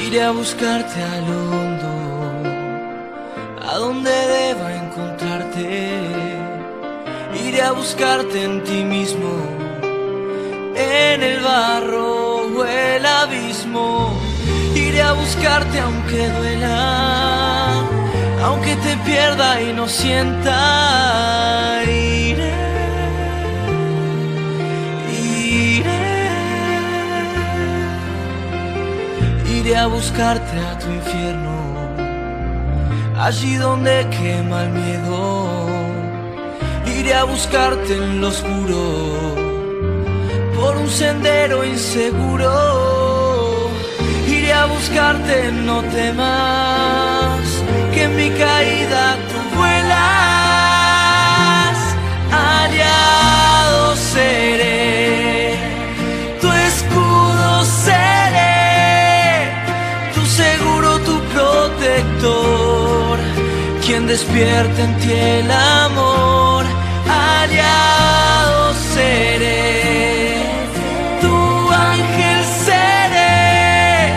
Iré a buscarte al hondo, a donde deba encontrarte. Iré a buscarte en ti mismo, en el barro o el abismo. Iré a buscarte aunque duela, aunque te pierda y no sienta. Iré a buscarte a tu infierno, allí donde quema el miedo. Iré a buscarte en lo oscuro, por un sendero inseguro. Iré a buscarte, no temas, que en mi caída tú vuelas. Aliado seré, tu escudo seré, tu seguro, tu protector, quien despierte en ti el amor. Aliado seré, tu ángel seré,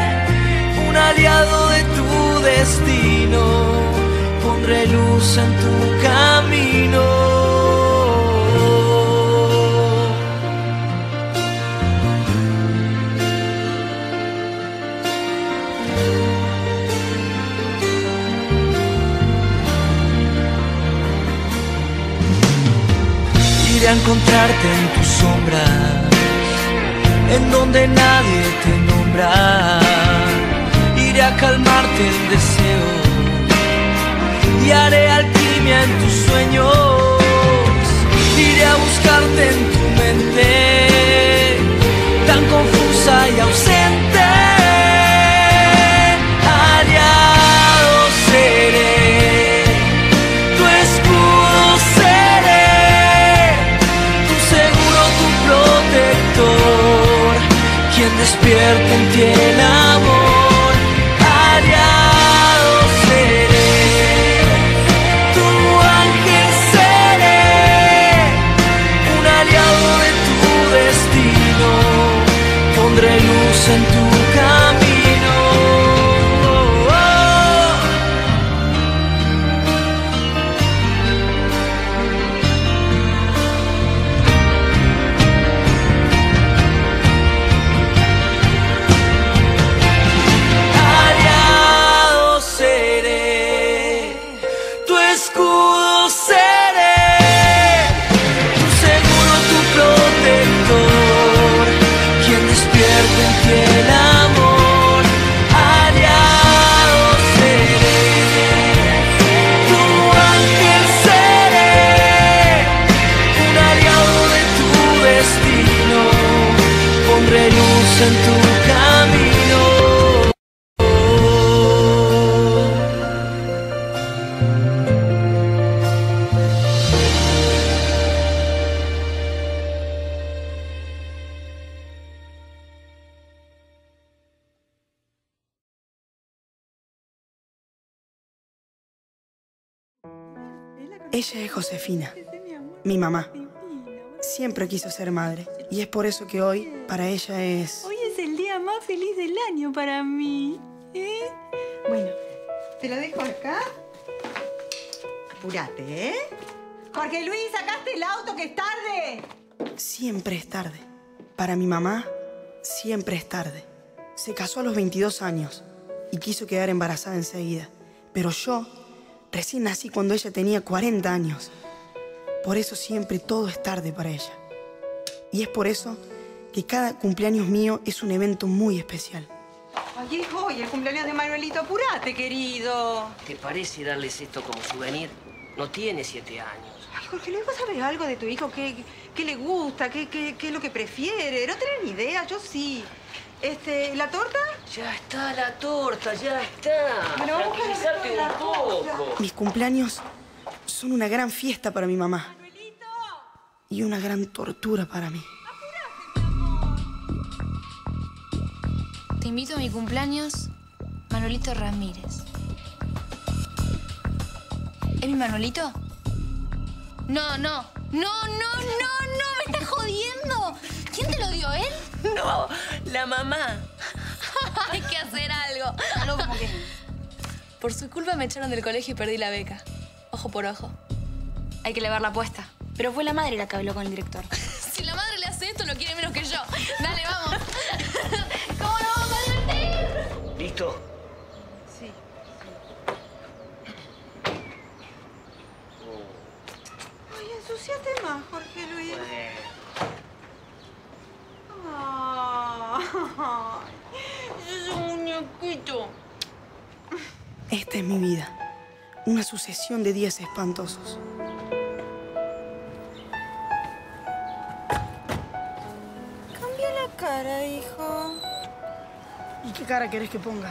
un aliado de tu destino, pondré luz en tu camino. Iré a encontrarte en tus sombras, en donde nadie te nombra. Iré a calmarte el deseo y haré alquimia en tus sueños. Iré a buscarte en tu mente, tan confusa y ausente. Aliado seré, tu escudo seré, tu seguro, tu protector, quien despierte en ti el amor. Aliado seré, tu ángel seré, un aliado de tu destino, pondré luz en tu camino. El amor, aliado seré, tu ángel seré, un aliado de tu destino, pondré luz en tu camino. Ella es Josefina, mi mamá. Siempre quiso ser madre y es por eso que hoy para ella es... Hoy es el día más feliz del año para mí. Bueno, te lo dejo acá. Apúrate, ¿eh? Jorge Luis, ¿sacaste el auto que es tarde? Siempre es tarde. Para mi mamá, siempre es tarde. Se casó a los 22 años y quiso quedar embarazada enseguida. Pero yo recién nací cuando ella tenía 40 años. Por eso siempre todo es tarde para ella. Y es por eso que cada cumpleaños mío es un evento muy especial. Ay, es hoy el cumpleaños de Manuelito. Apúrate, querido. ¿Te parece darles esto como souvenir? No tiene 7 años. Ay, Jorge Luis, ¿vos sabés algo de tu hijo? ¿Qué le gusta? ¿Qué es lo que prefiere? ¿No tenés ni idea? Yo sí. ¿La torta? Ya está la torta, ya está. Bueno, vamos a tranquilizarte la un poco. Mis cumpleaños son una gran fiesta para mi mamá. Manuelito. Y una gran tortura para mí. Te invito a mi cumpleaños, Manuelito Ramírez. ¿Es mi Manuelito? No, me estás jodiendo. ¿Quién te lo dio, él? No, la mamá. Hay que hacer algo. qué? Por su culpa me echaron del colegio y perdí la beca. Ojo por ojo. Hay que elevar la apuesta. Pero fue la madre la que habló con el director. Si la madre le hace esto, lo quiere menos que yo. Dale, vamos. ¿Cómo nos vamos a divertir? ¿Listo? Sí. Ay, ensuciate más, Jorge Luis. Ay, es un muñequito. Esta es mi vida. Una sucesión de días espantosos. Cambia la cara, hijo. ¿Y qué cara querés que ponga?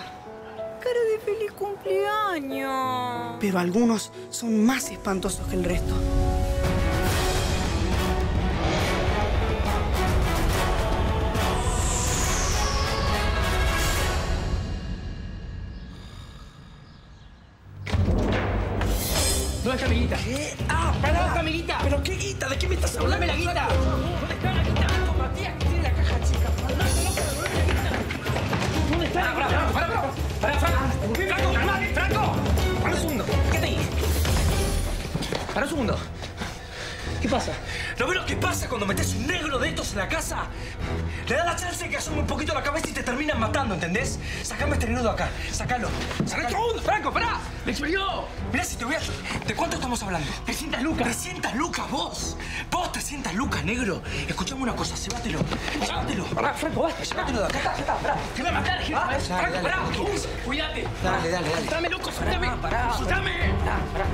Cara de feliz cumpleaños. Pero algunos son más espantosos que el resto. ¿Dónde está mi guita? ¿Qué? ¡Ah, pará! ¿Dónde está mi guita? ¿Pero qué guita? ¿De qué me estás hablando? ¡Dame la guita! ¿Dónde está la guita? Matías, que tiene la caja chica. ¿Dónde está? Pará, Franco. Franco, calmate, Franco. Pará un segundo. ¿Qué te dije? Pará un segundo. ¿Qué pasa? ¿No ves lo que pasa cuando metes un negro de estos en la casa? Le da la chance de que asome un poquito la cabeza y te terminan matando, ¿entendés? Sacame este negro de acá. Sácalo. ¡Sácalo! ¡Segundo! ¡Franco, pará! ¡Me exprimió! Mirá, si te voy a... ¿De cuánto estamos hablando? 300 lucas. ¿300 lucas vos? ¿Vos 300 lucas, negro? Escuchame una cosa, llévatelo. Llévatelo. Pará, Franco, basta. Llévatelo de acá. Ya está, pará. Te voy a matar, Franco, pará. Cuídate. Dale. Soltame, loco, soltame. Pará. Soltame. Pará.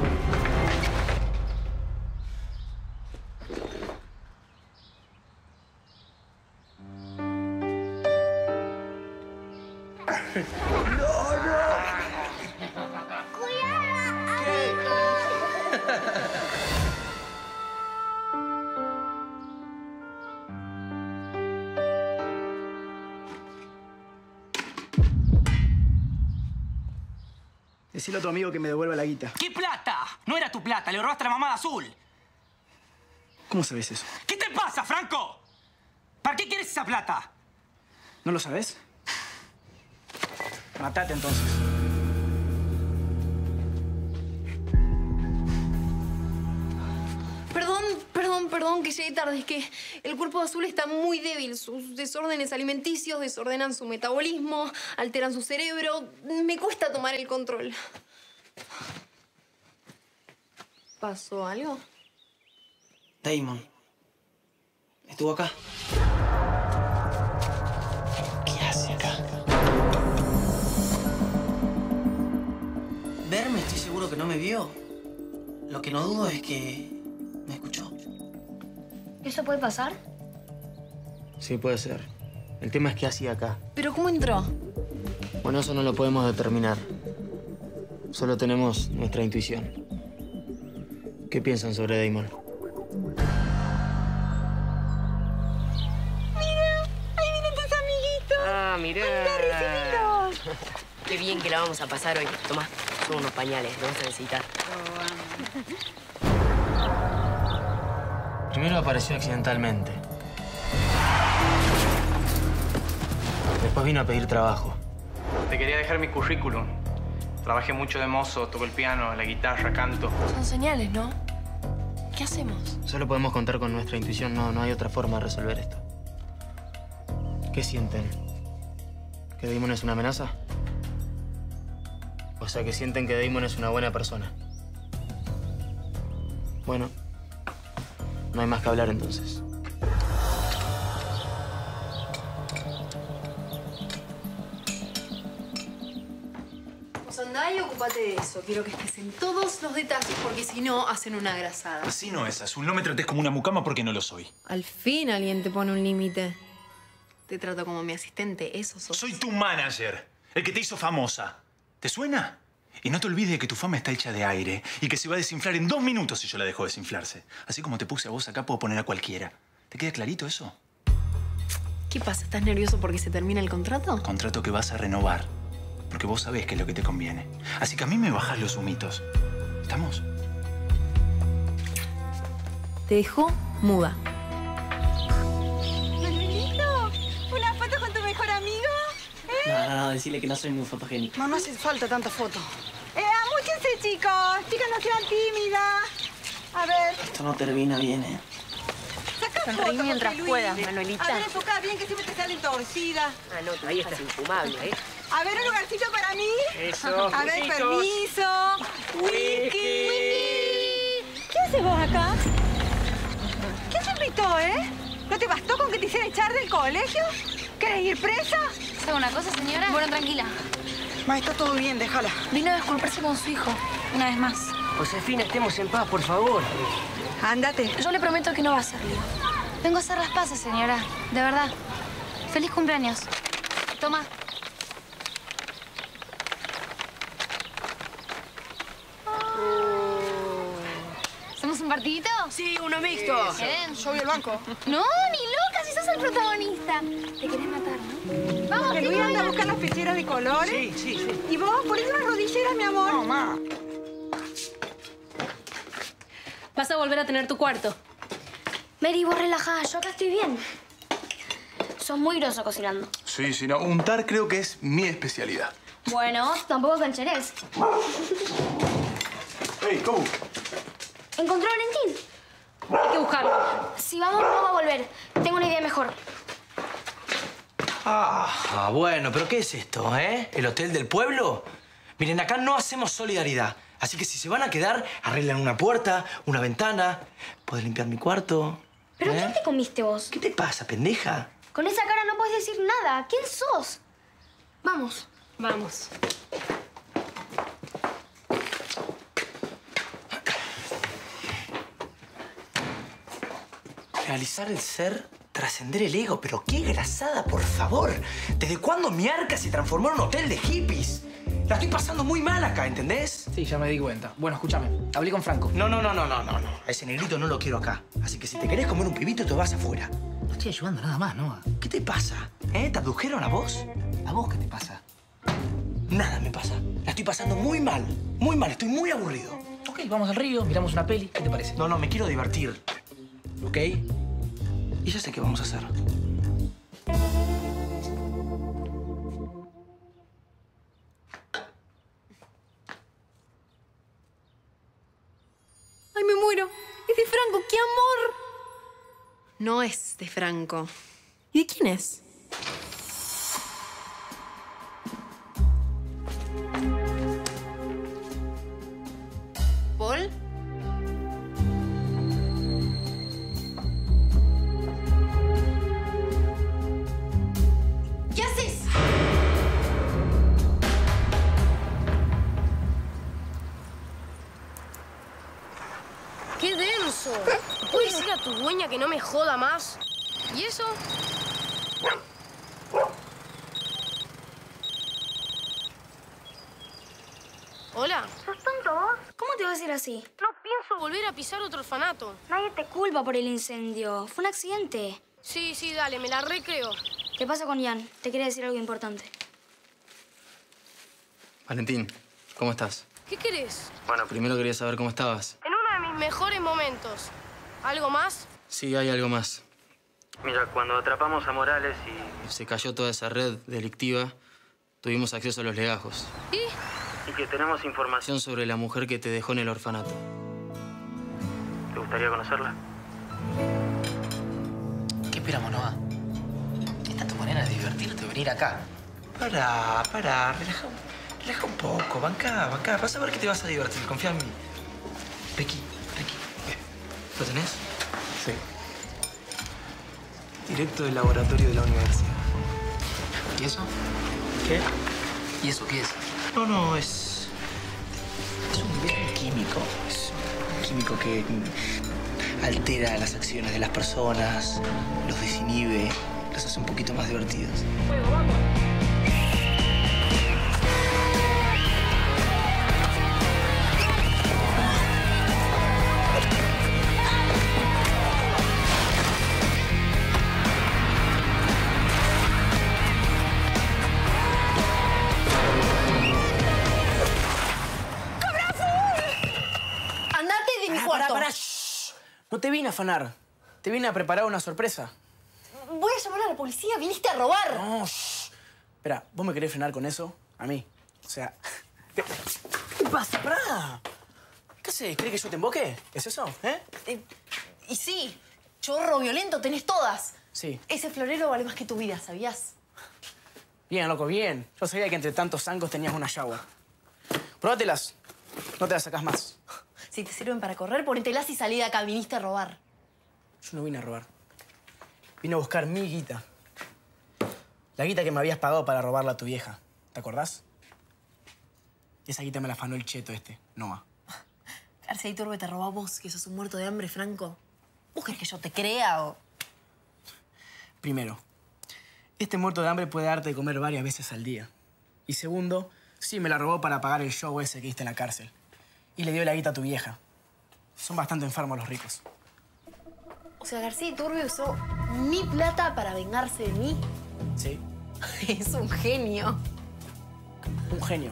Decile a tu amigo que me devuelva la guita. ¿Qué plata? No era tu plata, le robaste a la mamá de Azul. ¿Cómo sabes eso? ¿Qué te pasa, Franco? ¿Para qué quieres esa plata? ¿No lo sabes? Matate entonces. Perdón que llegué tarde. Es que el cuerpo de Azul está muy débil. Sus desórdenes alimenticios desordenan su metabolismo, alteran su cerebro. Me cuesta tomar el control. ¿Pasó algo? Damon. ¿Estuvo acá? ¿Qué hace acá? Verme, estoy seguro que no me vio. Lo que no dudo es que me escuchó. ¿Eso puede pasar? Sí, puede ser. El tema es qué hacía acá. ¿Pero cómo entró? Bueno, eso no lo podemos determinar. Solo tenemos nuestra intuición. ¿Qué piensan sobre Damon? ¡Ahí vienen tus amiguitos! Ah, mirá. ¡Recibilos! Qué bien que la vamos a pasar hoy. Tomá, son unos pañales, los vas a necesitar. Primero apareció accidentalmente. Después vino a pedir trabajo. Te quería dejar mi currículum. Trabajé mucho de mozo, toco el piano, la guitarra, canto. Son señales, ¿no? ¿Qué hacemos? Solo podemos contar con nuestra intuición. No hay otra forma de resolver esto. ¿Qué sienten? ¿Que Damon es una amenaza? O sea, que sienten que Damon es una buena persona. Bueno, no hay más que hablar entonces. Pues andá y ocúpate de eso. Quiero que estés en todos los detalles porque si no, hacen una grasada. Así no es, Azul. No me trates como una mucama porque no lo soy. Al fin alguien te pone un límite. Te trato como mi asistente, eso sos. Soy tu manager, el que te hizo famosa. ¿Te suena? Y no te olvides de que tu fama está hecha de aire y que se va a desinflar en 2 minutos si yo la dejo desinflarse. Así como te puse a vos acá, puedo poner a cualquiera. ¿Te queda clarito eso? ¿Qué pasa? ¿Estás nervioso porque se termina el contrato? Contrato que vas a renovar. Porque vos sabés qué es lo que te conviene. Así que a mí me bajás los humitos. ¿Estamos? Te dejo muda. Manuelito, ¿una foto con tu mejor amigo? No, decirle que no soy muy fotogénico. No hace falta tanta foto. Amúchense, chicos. Chicas, no sean tímidas. A ver. Esto no termina bien, ¿eh? Saca Sonreí fotos, mientras José Luis. puedas, Manuelita. A ver, enfocá bien, que siempre te salen torcidas. Ah, no, todavía estás infumable, ¿eh? A ver, un lugarcito para mí. Eso, A ver, besitos. permiso. Wiki. ¿Qué haces vos acá? ¿Quién te invitó, ¿No te bastó con que te hiciera echar del colegio? ¿Querés ir presa? ¿Sabe una cosa, señora? Bueno, tranquila. Ma, está todo bien, déjala. Vino a disculparse con su hijo, una vez más. Josefina, estemos en paz, por favor. Ándate. Yo le prometo que no va a ser lío. Vengo a hacer las paces, señora. De verdad. Feliz cumpleaños. Toma. ¿Hacemos un partidito? Sí, uno mixto. ¿Quieren? Yo voy al banco. No, ni loca, si sos el protagonista. Te querés matar, ¿no? Vamos, Que Luis anda a buscar las pecheras de colores. Sí, sí, sí. Y vos, ponete unas rodilleras, mi amor. No, ma. Vas a volver a tener tu cuarto. Mary, vos relajá, yo acá estoy bien. Sos muy groso cocinando. Sí, sí, no. Untar creo que es mi especialidad. Bueno, tampoco cancherés. Hey, ¿cómo? ¿Encontró a Valentín? Hay que buscarlo. Si vamos, no va a volver. Tengo una idea mejor. Ah, bueno, pero ¿qué es esto, ¿El hotel del pueblo? Miren, acá no hacemos solidaridad. Así que si se van a quedar, arreglan una puerta, una ventana. ¿Podés limpiar mi cuarto? ¿Pero qué te comiste vos? ¿Qué te pasa, pendeja? Con esa cara no puedes decir nada. ¿Quién sos? Vamos. Vamos. Realizar el ser, trascender el ego. Pero qué grasada, por favor. ¿Desde cuándo mi arca se transformó en un hotel de hippies? La estoy pasando muy mal acá, ¿entendés? Sí, ya me di cuenta. Bueno, escúchame. Hablé con Franco. No. A ese negrito no lo quiero acá. Así que si te querés comer un pibito, te vas afuera. No estoy ayudando nada más, ¿no? ¿Qué te pasa? ¿Te abdujeron a vos? ¿A vos qué te pasa? Nada me pasa. La estoy pasando muy mal. Muy mal. Estoy muy aburrido. Ok, vamos al río, miramos una peli. ¿Qué te parece? No, me quiero divertir. ¿Ok? Y ya sé qué vamos a hacer. ¡Ay, me muero! ¡Es de Franco! ¡Qué amor! No es de Franco. ¿Y de quién es? ¿Paul? ¿Qué haces? ¡Qué denso! ¿Puedes decir a tu dueña que no me joda más? ¿Y eso? Hola. ¿Sos tonto vos? ¿Cómo te vas a ir así? No pienso volver a pisar otro orfanato. Nadie te culpa por el incendio. Fue un accidente. Sí, dale, me la recreo. ¿Qué pasa con Ian? Te quiere decir algo importante. Valentín, ¿cómo estás? ¿Qué querés? Bueno, primero quería saber cómo estabas. En uno de mis mejores momentos. ¿Algo más? Sí, hay algo más. Mira, cuando atrapamos a Morales y se cayó toda esa red delictiva, tuvimos acceso a los legajos. ¿Y? Y que tenemos información sobre la mujer que te dejó en el orfanato. ¿Te gustaría conocerla? ¿Qué esperamos, Noah? ¿Esta es tu manera de divertirte, venir acá? Pará, relaja un poco, banca. Vas a ver que te vas a divertir, confía en mí. Ricky. ¿Lo tenés? Sí. Directo del laboratorio de la universidad. ¿Y eso? ¿Qué? ¿Y eso qué es? No, es un químico. Es un químico que altera las acciones de las personas, los desinhibe, los hace un poquito más divertidos. Vamos. Pará. Shh. No te vine a afanar. Te vine a preparar una sorpresa. Voy a llamar a la policía. Viniste a robar. No, shh. Espera, ¿vos me querés frenar con eso? A mí. O sea... ¿Qué pasa? ¡Pará! ¿Qué haces? ¿Crees que yo te emboque? ¿Es eso? Y sí, chorro violento tenés todas. Sí. Ese florero vale más que tu vida, ¿sabías? Bien, loco, bien. Yo sabía que entre tantos zancos tenías una shower. Próbatelas. No te las sacás más. Si te sirven para correr, ponételas y salí de acá. Viniste a robar. Yo no vine a robar. Vine a buscar mi guita. La guita que me habías pagado para robarla a tu vieja. ¿Te acordás? Y esa guita me la afanó el cheto este, Noah. García Iturbe te robó a vos, que sos un muerto de hambre, Franco. ¿Vos crees que yo te crea o...? Primero, este muerto de hambre puede darte de comer varias veces al día. Y segundo, sí, me la robó para pagar el show ese que diste en la cárcel. Y le dio la guita a tu vieja. Son bastante enfermos los ricos. O sea, García Iturbe usó mi plata para vengarse de mí. Sí. Es un genio. Un genio.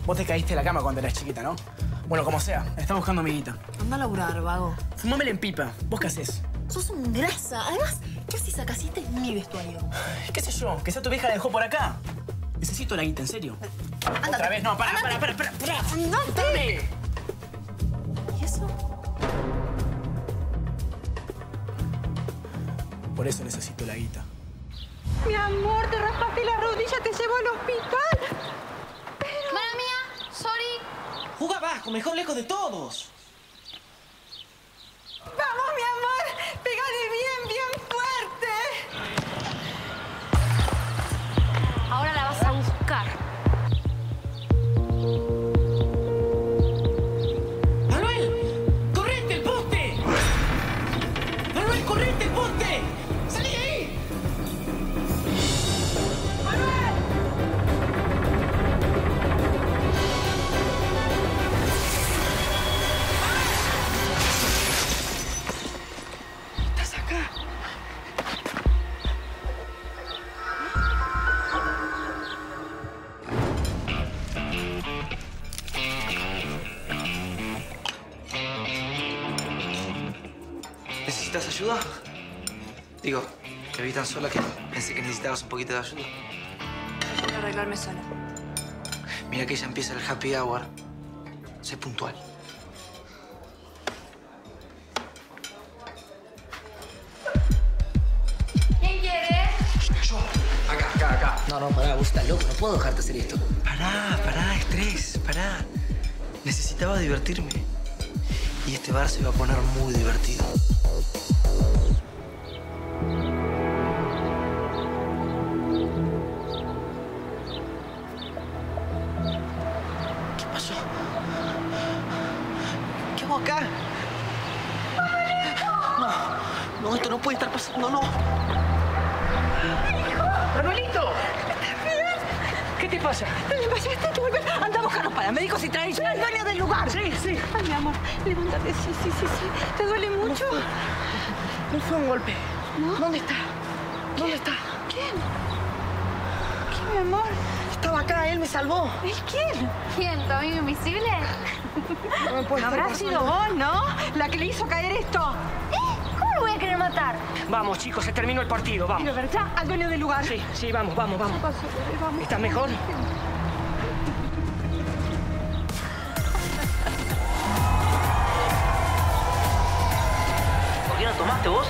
Vos te caíste de la cama cuando eras chiquita, ¿no? Bueno, como sea, está buscando mi guita. Anda a laburar, vago. Fumámela en pipa. ¿Vos qué haces? Sos un grasa. Además, ¿qué haces acá? Si este es mi vestuario. ¿Qué sé yo? Que sea tu vieja la dejó por acá. Necesito la guita, en serio. Ándate. Otra vez, no, pará. ¡Andate! ¿Y eso? Por eso necesito la guita. Mi amor, te raspaste la rodilla, te llevo al hospital. Mala mía, sorry. Juga abajo, mejor lejos de todos. Vamos, mi amor, pégale bien fuerte. Ahora la vas a buscar. ¡Manuel! ¡Correte el poste! ¡Manuel, correte el poste! ¡Salí de ahí! ¿Estás acá? ¿Necesitas ayuda? Digo, te vi tan sola que pensé que necesitabas un poquito de ayuda. Voy a arreglarme sola. Mira que ya empieza el happy hour. Sé puntual. ¿Quién quiere? Yo. Acá. No, pará, vos estás loco. No puedo dejarte hacer esto. Pará, estrés, pará. Necesitaba divertirme. Y este bar se va a poner muy divertido. ¿Qué pasó? ¿Qué hago acá? No, esto no puede estar pasando, no. ¡Manuelito! ¿Qué te pasa? ¿Te pasaste? Anda a buscar para médicos y trae al dueño del lugar. Sí. Ay, mi amor, levántate. Sí. ¿Te duele mucho? No fue un golpe. ¿No? ¿Dónde está? ¿Dónde está? ¿Quién, mi amor? Estaba acá, él me salvó. ¿El quién? ¿Quién? ¿Tu amigo invisible? No me puede No estar habrá sido pasando. vos, ¿no? La que le hizo caer esto. ¿Cómo lo voy a querer matar? Vamos, chicos, se terminó el partido, vamos. Pero, ¿verdad? Al dueño del lugar. Sí, vamos. ¿Qué pasó, bebé? Vamos. ¿Estás mejor? ¿Por qué no tomaste vos?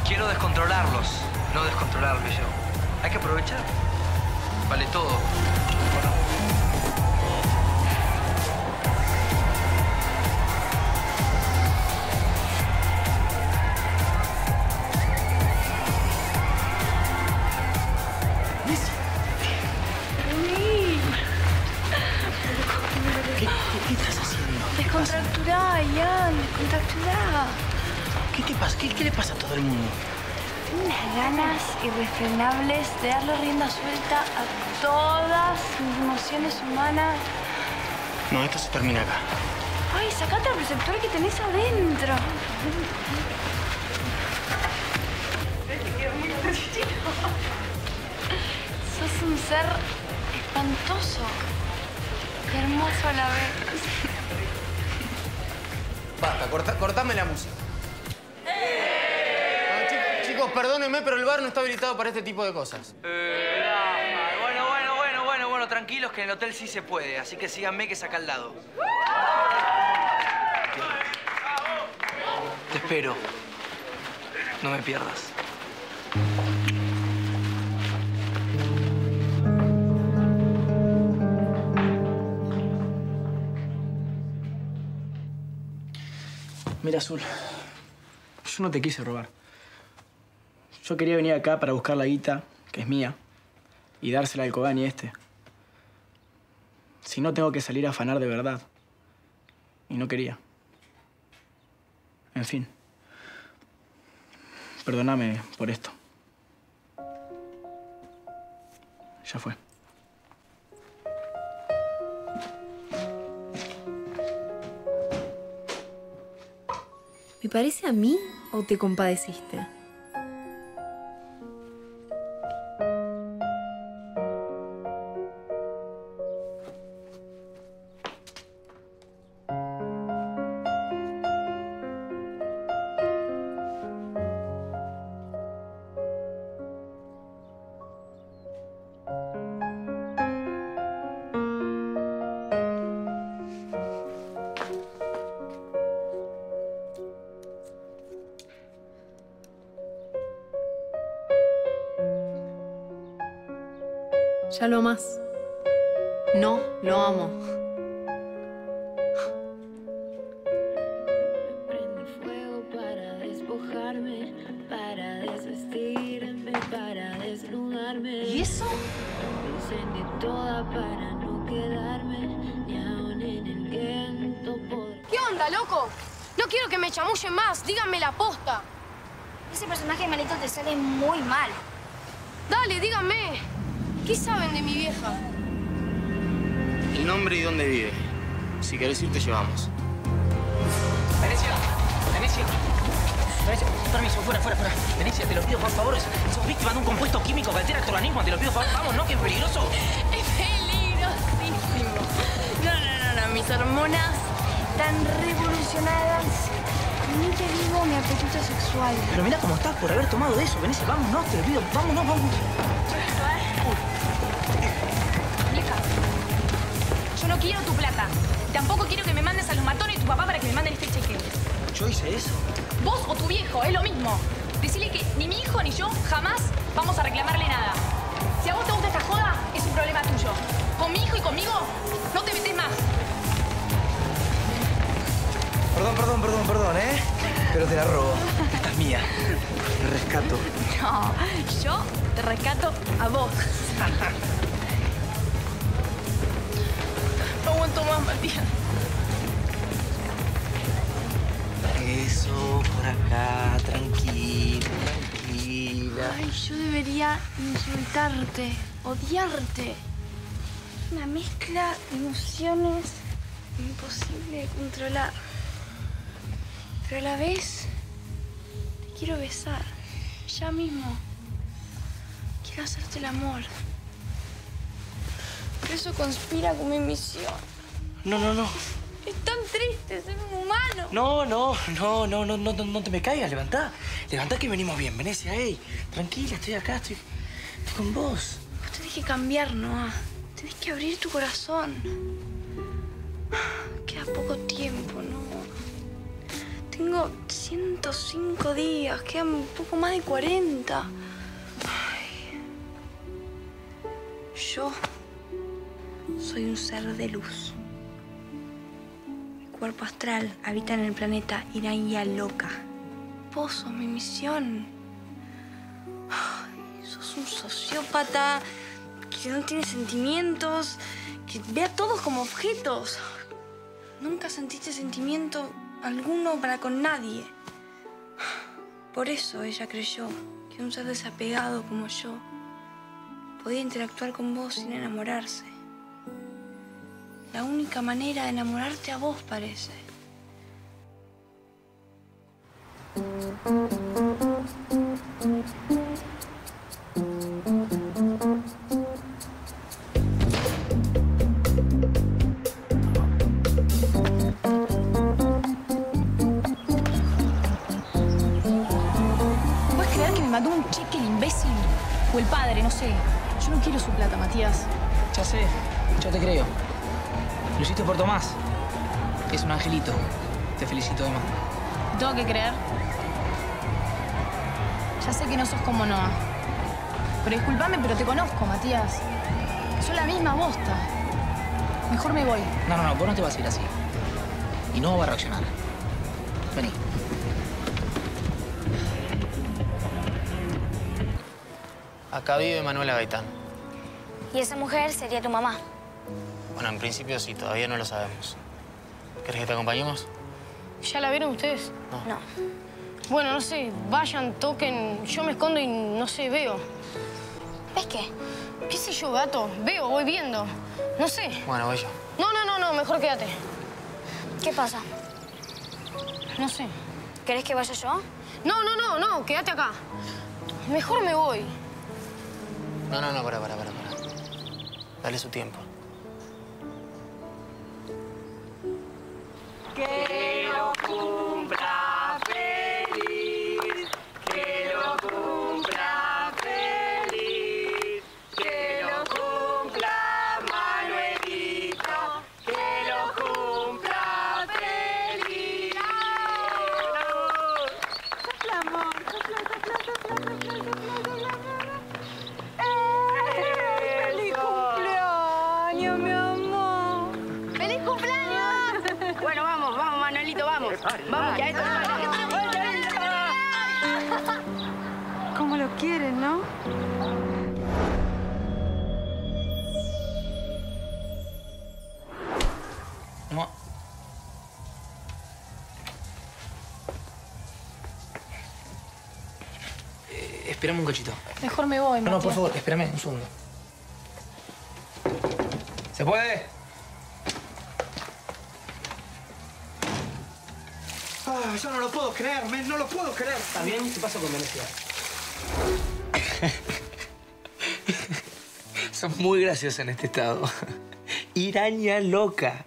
Quiero descontrolarlos, no descontrolarme yo. Hay que aprovechar. Vale todo. ¿Qué estás haciendo? Descontracturá, Ian, descontracturá. ¿Qué te pasa? ¿Qué le pasa a todo el mundo? Unas ganas irrefrenables de darle rienda suelta a todas mis emociones humanas. No, esto se termina acá. Ay, sacate el receptor que tenés adentro. Sos un ser espantoso. Y hermoso a la vez. Basta, cortame la música. Chicos, Chicos, perdónenme, pero el bar no está habilitado para este tipo de cosas. Bueno, tranquilos que en el hotel sí se puede. Así que síganme que saca al lado. Te espero. No me pierdas. Mira, Azul, yo no te quise robar. Yo quería venir acá para buscar la guita, que es mía, y dársela al Kogani este. Si no, tengo que salir a afanar de verdad. Y no quería. En fin. Perdóname por esto. Ya fue. ¿Me parece a mí o te compadeciste? ¿Ya lo amás? No, lo amo. Prende fuego para despojarme, para desvestirme, para desnudarme. ¿Y eso? Encendí toda para no quedarme, ni aún en el viento podré. ¿Qué onda, loco? No quiero que me chamullen más. Díganme la posta. Ese personaje de Manito te sale muy mal. Dale, díganme. ¿Qué saben de mi vieja? El nombre y dónde vive. Si querés ir, te llevamos. Venecia. Permiso, fuera. Venecia, te lo pido, por favor. Sos víctima de un compuesto químico que altera tu organismo. Te lo pido, por favor. Vamos, ¿no? Que es peligroso. Es peligrosísimo. No. Mis hormonas Tan revolucionadas. Ni te digo mi apetito sexual. Pero mira cómo estás por haber tomado eso, Venecia. Vámonos, te lo pido. Vámonos. Yo no quiero tu plata. Tampoco quiero que me mandes a los matones y tu papá para que me manden este cheque. ¿Yo hice eso? Vos o tu viejo, es lo mismo. Decirle que ni mi hijo ni yo jamás vamos a reclamarle nada. Si a vos te gusta esta joda, es un problema tuyo. Con mi hijo y conmigo, no te metés más. Perdón, ¿eh? Pero te la robo. Esta es mía. Te rescato. No, yo te rescato a vos. No aguanto más, Matías. Eso, por acá, tranquila. Ay, yo debería insultarte, odiarte. Una mezcla de emociones imposible de controlar. Pero a la vez, te quiero besar. Ya mismo. Quiero hacerte el amor. Pero eso conspira con mi misión. No. Es tan triste ser un humano. No te me caigas. Levantá que venimos bien, Venecia. Ey, tranquila, estoy acá, estoy con vos. Vos tenés que cambiar, Noah. Tenés que abrir tu corazón. Queda poco tiempo, ¿no? Tengo 105 días, quedan un poco más de 40. Ay. Yo soy un ser de luz. Mi cuerpo astral habita en el planeta Iraña Loca. Vos sos mi misión. Ay, sos un sociópata que no tiene sentimientos, que ve a todos como objetos. Nunca sentiste sentimiento alguno para con nadie. Por eso ella creyó que un ser desapegado como yo podía interactuar con vos sin enamorarse. La única manera de enamorarte a vos, parece. madre, no sé. Yo no quiero su plata, Matías. Ya sé, yo te creo. Lo hiciste por Tomás. Es un angelito. Te felicito, Emma. ¿Tengo que creer? Ya sé que no sos como Noah. Pero discúlpame, pero te conozco, Matías. Sos la misma bosta. Mejor me voy. No, vos no te vas a ir así. Y no va a reaccionar. Vení. Acá vive Manuela Gaitán. ¿Y esa mujer sería tu mamá? Bueno, en principio sí, todavía no lo sabemos. ¿Querés que te acompañemos? ¿Ya la vieron ustedes? No. Bueno, no sé, vayan, toquen. Yo me escondo y no sé, veo. ¿Ves qué? ¿Qué sé yo, gato? Veo, voy viendo. No sé. Bueno, voy yo. No, mejor quédate. ¿Qué pasa? No sé. ¿Querés que vaya yo? No, quédate acá. Mejor me voy. No, para. Dale su tiempo. Que lo cumpla feliz, que lo cumpla feliz, que lo cumpla Manuelito, que lo cumpla feliz. Sopla, amor, sopla. ¡Feliz cumpleaños, mi amor! ¡Feliz cumpleaños! Bueno, vamos, Manuelito, vamos. Vamos, que a esto ¿Cómo lo quieren, no? No. Espérame un cachito. Mejor me voy, Matías. No, por favor, espérame un segundo. ¿Se puede? Yo no lo puedo creer, no lo puedo creer. ¿Está bien? ¿Qué pasó con Venecia? Sos muy graciosa en este estado. Iraña loca.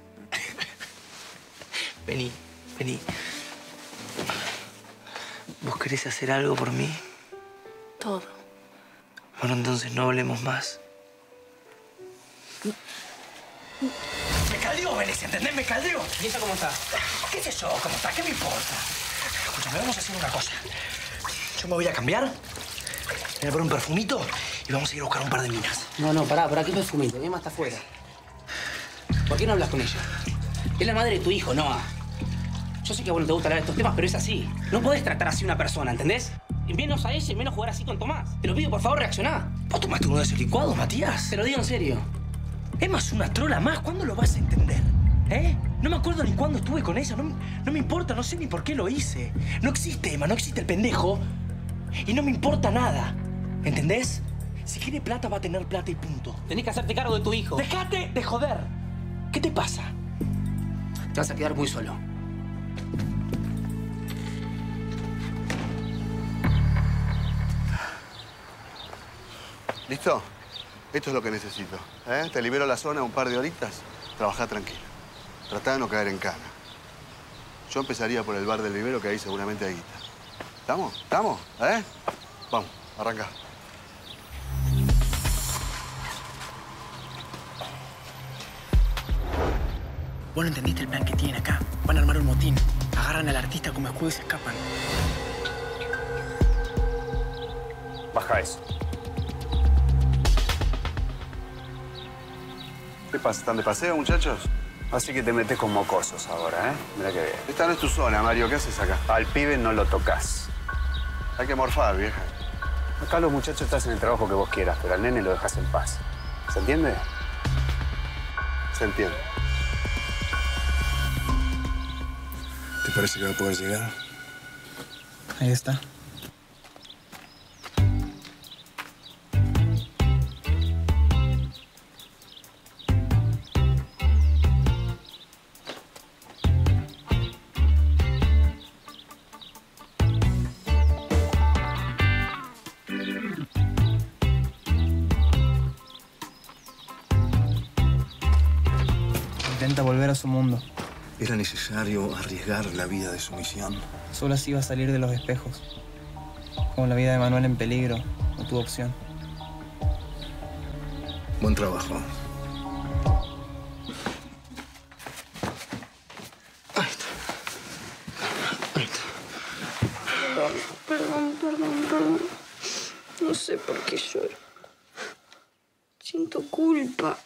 Vení. ¿Vos querés hacer algo por mí? Todo. Bueno, entonces no hablemos más. Me caldeó, Venecia, ¿entendés? Me caldeó. ¿Y ella cómo está? ¿Qué sé yo? ¿Cómo está? ¿Qué me importa? Escúchame, vamos a hacer una cosa. Yo me voy a cambiar, me voy a poner un perfumito y vamos a ir a buscar un par de minas. No, pará, ¿qué perfumito? Emma está afuera. ¿Por qué no hablas con ella? Es la madre de tu hijo, Noah. Yo sé que a vos no te gusta hablar de estos temas, pero es así. No podés tratar así a una persona, ¿entendés? Y menos a ella y menos jugar así con Tomás. Te lo pido, por favor, reaccioná. ¿Vos tomaste uno de esos licuados, Matías? Te lo digo en serio. Emma es una trola más. ¿Cuándo lo vas a entender? ¿Eh? No me acuerdo ni cuándo estuve con ella. No me importa, no sé ni por qué lo hice. No existe, Emma, no existe el pendejo. Y no me importa nada. ¿Entendés? Si quiere plata, va a tener plata y punto. Tenés que hacerte cargo de tu hijo. ¡Dejate de joder! ¿Qué te pasa? Te vas a quedar muy solo. ¿Listo? Esto es lo que necesito. Te libero la zona un par de horitas. Trabajá tranquilo. Tratá de no caer en cana. Yo empezaría por el bar del vivero, que ahí seguramente hay guita. ¿Estamos? ¿Estamos? Vamos, arranca. Vos no entendiste el plan que tienen acá. Van a armar un motín. Agarran al artista como escudo y se escapan. Baja eso. ¿Qué pasa? ¿Están de paseo, muchachos? Así que te metes con mocosos ahora, ¿eh? Mira que bien. Esta no es tu zona, Mario. ¿Qué haces acá? Al pibe no lo tocas. Hay que morfar, vieja. Acá los muchachos estás en el trabajo que vos quieras, pero al nene lo dejas en paz. ¿Se entiende? Se entiende. ¿Te parece que va a poder llegar? Ahí está. Intenta volver a su mundo. Era necesario arriesgar la vida de su misión. Solo así va a salir de los espejos. Con la vida de Manuel en peligro, no tuvo opción. Buen trabajo. Ahí está. Ahí está. Perdón. No sé por qué lloro. Siento culpa,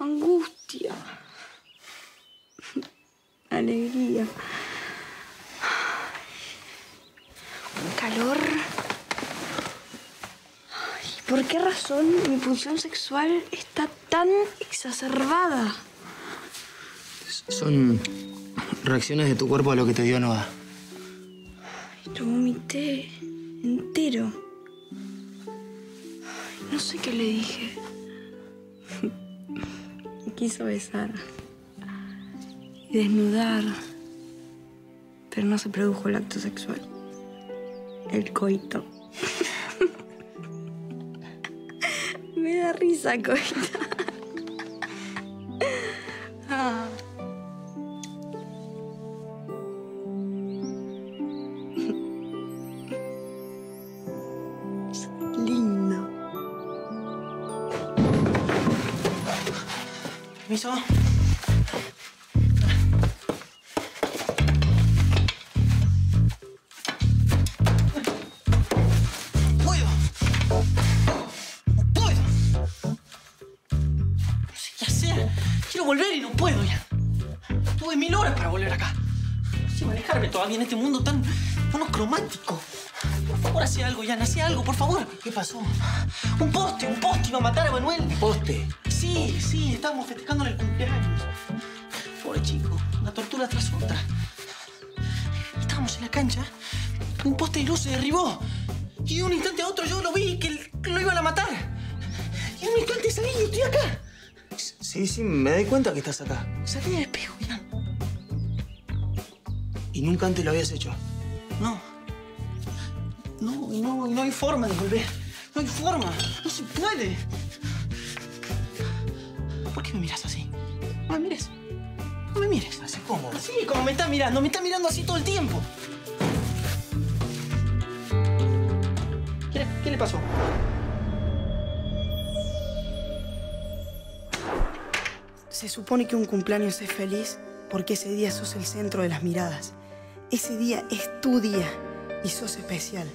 angustia, alegría, calor. ¿Y por qué razón mi pulsión sexual está tan exacerbada? Son reacciones de tu cuerpo a lo que te dio Noah. Lo vomité entero. No sé qué le dije. Me quiso besar y desnudar, pero no se produjo el acto sexual. El coito. Me da risa, coito. Ah. Lindo. ¿Permiso? ¡Puedo! ¡No puedo! No sé qué hacer. Quiero volver y no puedo ya. Tuve 1000 horas para volver acá. No sé manejarme todavía en este mundo tan monocromático. Por favor, hace algo, Jan. Hace algo, por favor. ¿Qué pasó? Un poste iba a matar a Manuel. ¿Un poste? Sí, estábamos festejando el cumpleaños. Pobre chico, una tortura tras otra. Estábamos en la cancha, un poste de luz se derribó. Y de un instante a otro yo lo vi que lo iban a matar. Y en un instante salí y estoy acá. Sí, me doy cuenta que estás acá. Salí en el espejo, Jan. ¿Y nunca antes lo habías hecho? No hay forma de volver. No hay forma. No se puede. ¿Por qué me miras así? No me mires. No me mires. ¿Así cómo? Así como me está mirando. Me está mirando así todo el tiempo. ¿Qué le pasó? Se supone que un cumpleaños es feliz porque ese día sos el centro de las miradas. Ese día es tu día y sos especial.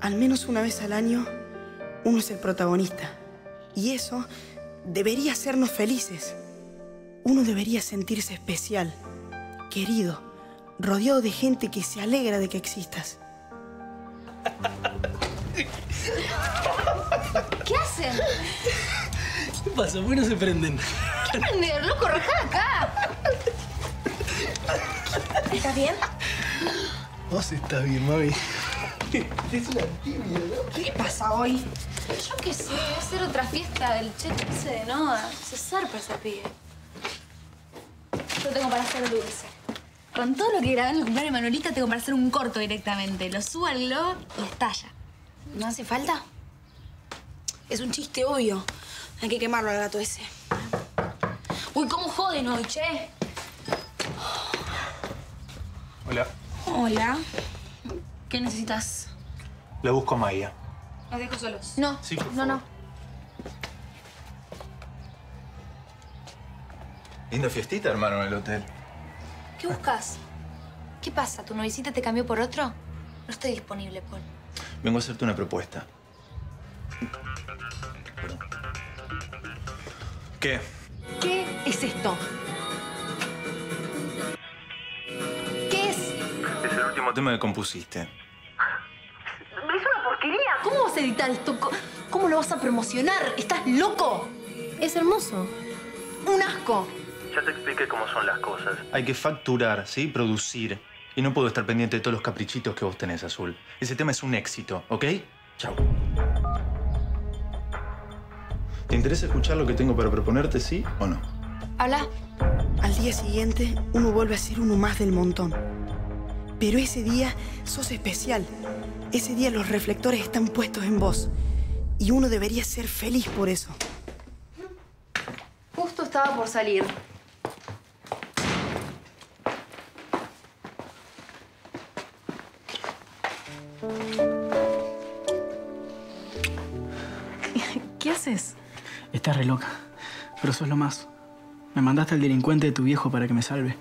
Al menos una vez al año, uno es el protagonista. Y eso debería hacernos felices. Uno debería sentirse especial, querido, rodeado de gente que se alegra de que existas. ¿Qué hacen? ¿Qué pasa? ¿Por qué no se prenden? ¿Qué prender, loco? Rajá acá. ¿Estás bien? Vos estás bien, mami. Es una tibia, ¿no? ¿Qué le pasa hoy? Yo qué sé, debe ser otra fiesta del cheto ese de Noda. Se zarpa ese pibe. Yo tengo para hacer dulce. Con todo lo que grabé en el cumpleaños de Manuelita, tengo para hacer un corto directamente. Lo subo al globo y estalla. ¿No hace falta? Es un chiste obvio. Hay que quemarlo al gato ese. Uy, ¿cómo joden hoy, che? Hola. Hola. ¿Qué necesitas? La busco a Maya. Los dejo solos. No, Sí, por no. Linda fiestita, hermano, en el hotel. ¿Qué buscas? ¿Qué pasa? ¿Tu noviecita te cambió por otro? No estoy disponible, Paul. Vengo a hacerte una propuesta. Perdón. ¿Qué? ¿Qué es esto? ¿Qué es? Es el último tema que compusiste. Es una porquería. ¿Cómo vas a editar esto? ¿Cómo lo vas a promocionar? ¿Estás loco? Es hermoso. Un asco. Ya te expliqué cómo son las cosas. Hay que facturar, ¿sí? Producir. Y no puedo estar pendiente de todos los caprichitos que vos tenés, Azul. Ese tema es un éxito, ¿ok? Chau. ¿Te interesa escuchar lo que tengo para proponerte, sí o no? Habla. Al día siguiente, uno vuelve a ser uno más del montón. Pero ese día sos especial. Ese día los reflectores están puestos en vos. Y uno debería ser feliz por eso. Justo estaba por salir. haces? Estás re loca, pero sos lo más. Me mandaste al delincuente de tu viejo para que me salve.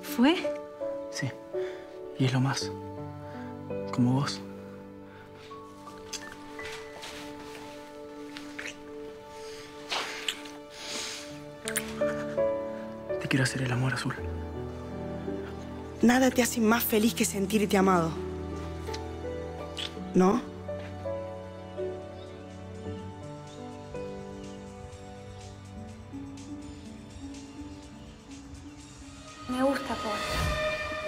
¿Fue? Sí, y es lo más. Como vos. Te quiero hacer el amor, Azul. Nada te hace más feliz que sentirte amado. ¿No? Me gusta, Paul.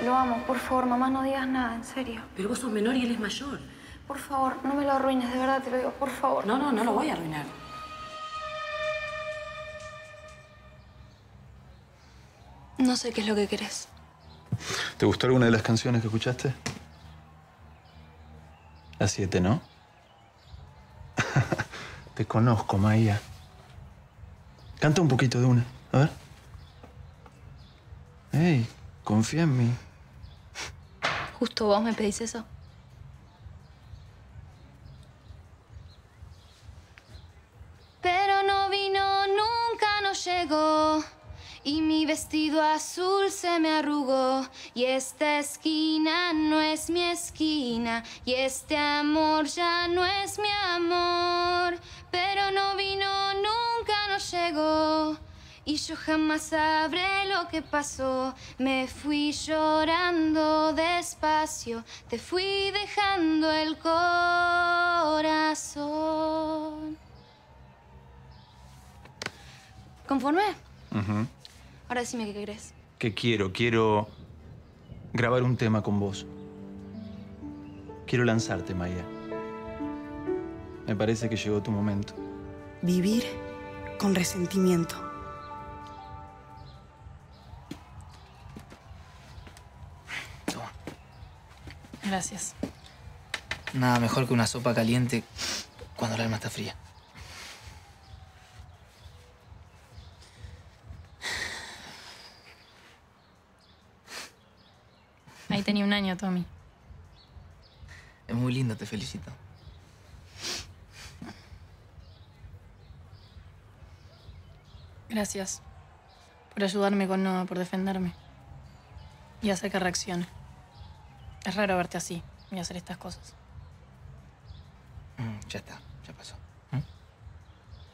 Lo amo. Por favor, mamá, no digas nada, en serio. Pero vos sos menor y él es mayor. Por favor, no me lo arruines, de verdad te lo digo, por favor. No lo voy a arruinar. No sé qué es lo que querés. ¿Te gustó alguna de las canciones que escuchaste? Las 7, ¿no? Te conozco, Maya. Canta un poquito de una. A ver. Ey, confía en mí. ¿Justo vos me pedís eso? Pero no vino, nunca nos llegó. Y mi vestido azul se me arrugó. Y esta esquina no es mi esquina. Y este amor ya no es mi amor. Pero no vino, nunca nos llegó. Y yo jamás sabré lo que pasó. Me fui llorando despacio. Te fui dejando el corazón. ¿Conforme? Ahora decime qué querés. ¿Qué quiero? Quiero grabar un tema con vos. Quiero lanzarte, Maya. Me parece que llegó tu momento. Vivir con resentimiento. Gracias. Nada mejor que una sopa caliente cuando el alma está fría. Ahí tenía un año, Tommy. Es muy lindo, te felicito. Gracias por ayudarme con Noah, por defenderme y hacer que reaccione. Es raro verte así y hacer estas cosas. Ya está, ya pasó.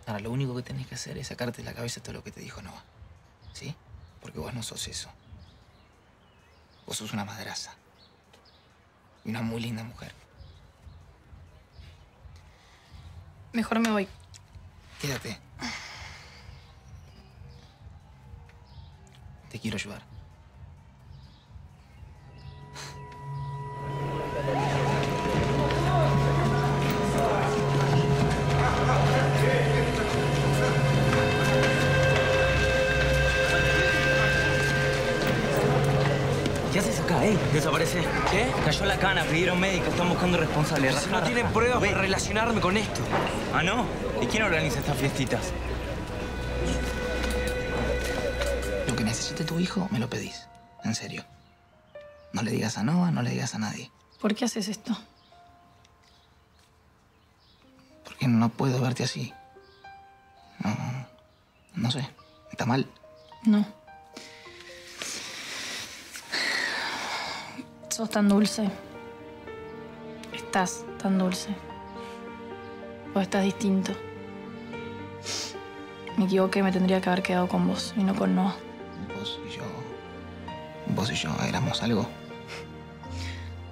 Ahora, lo único que tenés que hacer es sacarte de la cabeza todo lo que te dijo Noah. ¿Sí? Porque vos no sos eso. Vos sos una madraza. Y una muy linda mujer. Mejor me voy. Quédate. Te quiero ayudar. ¿Qué haces acá, Desaparece. ¿Qué? Cayó la cana, pidieron médico, están buscando responsables. Si no tienen pruebas para relacionarme con esto. ¿Ah, no? ¿Y quién organiza estas fiestitas? Lo que necesite tu hijo, me lo pedís. En serio. No le digas a Noah, no le digas a nadie. ¿Por qué haces esto? Porque no puedo verte así. No sé. ¿Está mal? No. Sos tan dulce. Estás tan dulce. Vos estás distinto. Me equivoqué, me tendría que haber quedado con vos y no con Noah. Vos y yo éramos algo.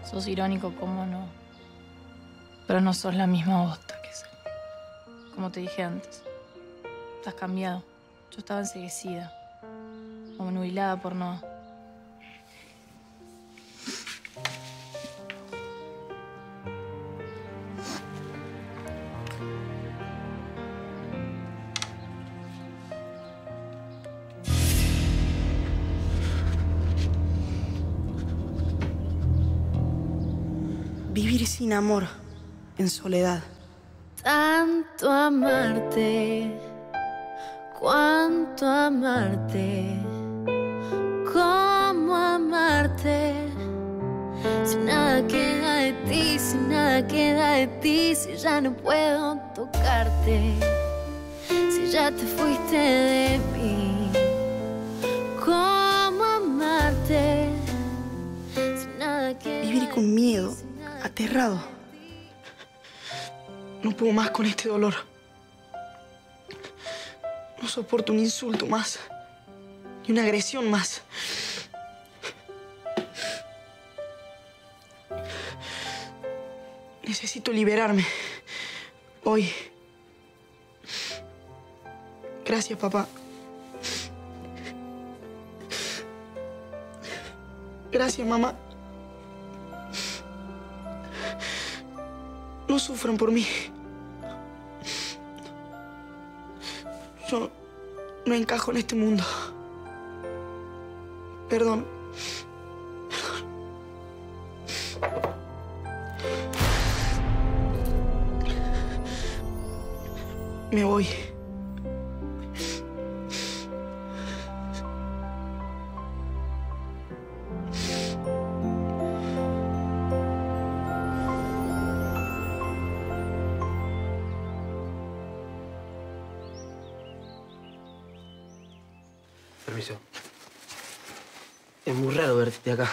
Sos irónico, ¿cómo no? Pero no sos la misma bosta que sé. Como te dije antes. Estás cambiado. Yo estaba enceguecida. Como nubilada por Noah. Vivir sin amor, en soledad. Tanto amarte, cuánto amarte, cómo amarte, si nada queda de ti, si nada queda de ti, si ya no puedo tocarte, si ya te fuiste de mí? ¿Cómo amarte si nada queda? Vivir con miedo, aterrado. No puedo más con este dolor. No soporto un insulto más, ni una agresión más. Necesito liberarme. Hoy. Gracias, papá. Gracias, mamá. No sufran por mí. Yo no encajo en este mundo. Perdón. Me voy. Permiso. Es muy raro verte acá.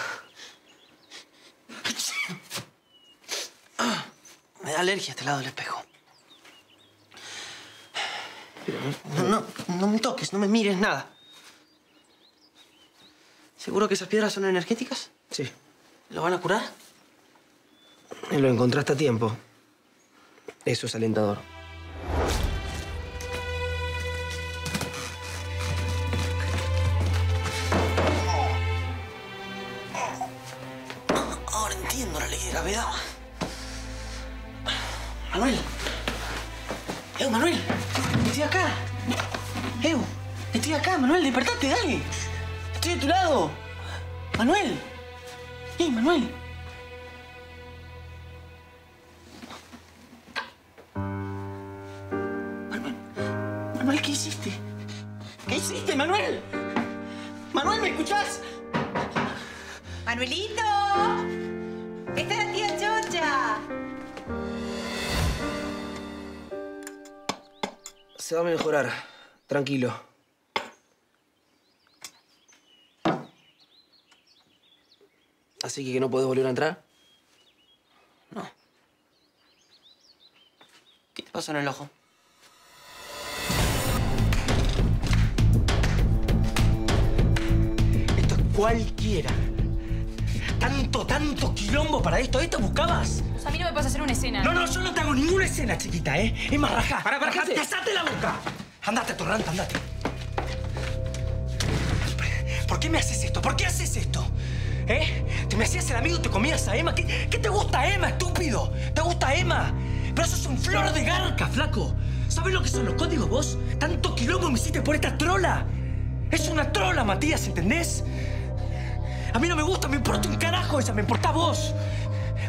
Me da alergia a este lado del espejo. No me toques, no me mires, nada. ¿Seguro que esas piedras son energéticas? Sí. ¿Lo van a curar? Lo encontraste a tiempo. Eso es alentador. Ahora entiendo la ley de gravedad. Manuel. Manuel. Estoy acá. Estoy acá, Manuel. Despertate, dale. Estoy a tu lado. Manuel. Manuel. Manuel, ¿qué hiciste? ¿Qué hiciste, Manuel? Manuel, ¿me escuchás? ¡Manuelito! ¡Esta es la tía Chocha! Se va a mejorar. Tranquilo. ¿Así que no podés volver a entrar? No. ¿Qué te pasó en el ojo? Esto es cualquiera. Tanto quilombo para esto. ¿Esto buscabas? Pues a mí no me pasa hacer una escena. No, yo no te hago ninguna escena, chiquita, ¿eh? Es más, rajá. Para, ¿qué haces? ¡Cállate la boca! Andate, atorrante, andate. ¿Por qué me haces esto? ¿Por qué haces esto? ¿Eh? ¿Te me hacías el amigo y te comías a Emma? ¿Qué te gusta Emma, estúpido? ¿Te gusta Emma? Pero eso es un flor de garca, flaco. ¿Sabes lo que son los códigos vos? Tanto quilombo me hiciste por esta trola. Es una trola, Matías, ¿entendés? A mí no me gusta, me importa un carajo ella, me importa vos.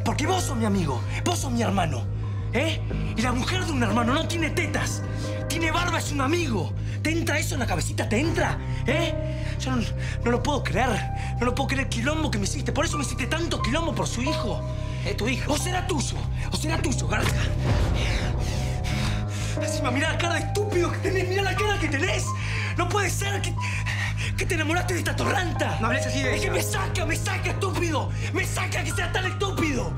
Porque vos sos mi amigo, vos sos mi hermano. ¿Eh? Y la mujer de un hermano no tiene tetas. Tiene barba, es un amigo. ¿Te entra eso en la cabecita? ¿Te entra? ¿Eh? Yo no lo puedo creer. No lo puedo creer el quilombo que me hiciste. Por eso me hiciste tanto quilombo por su hijo. ¿Es tu hijo? O será tuyo, garca. Encima, mirá la cara de estúpido que tenés, mirá la cara que tenés. No puede ser que te enamoraste de esta torranta. No hables así de ella. Es que me saca, estúpido. Me saca que sea tan estúpido.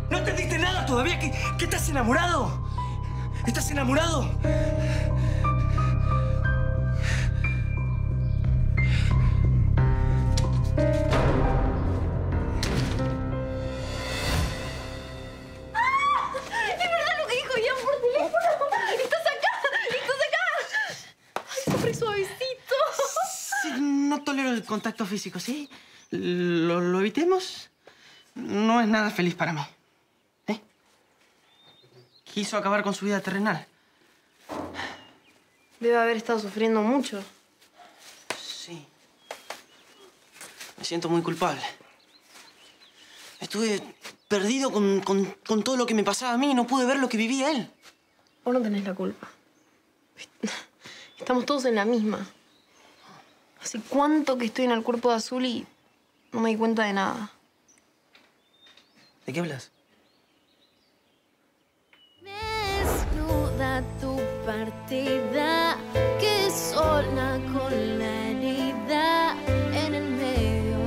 ¿No entendiste nada todavía? ¿Que estás enamorado? ¿Estás enamorado? No tolero el contacto físico, ¿sí? ¿Lo evitemos? No es nada feliz para mí. ¿Eh? Quiso acabar con su vida terrenal. Debe haber estado sufriendo mucho. Sí. Me siento muy culpable. Estuve perdido con todo lo que me pasaba a mí y no pude ver lo que vivía él. Vos no tenés la culpa. Estamos todos en la misma. Hace cuánto que estoy en el cuerpo de Azul y no me di cuenta de nada. ¿De qué hablas? identidad, que sola con la herida en el medio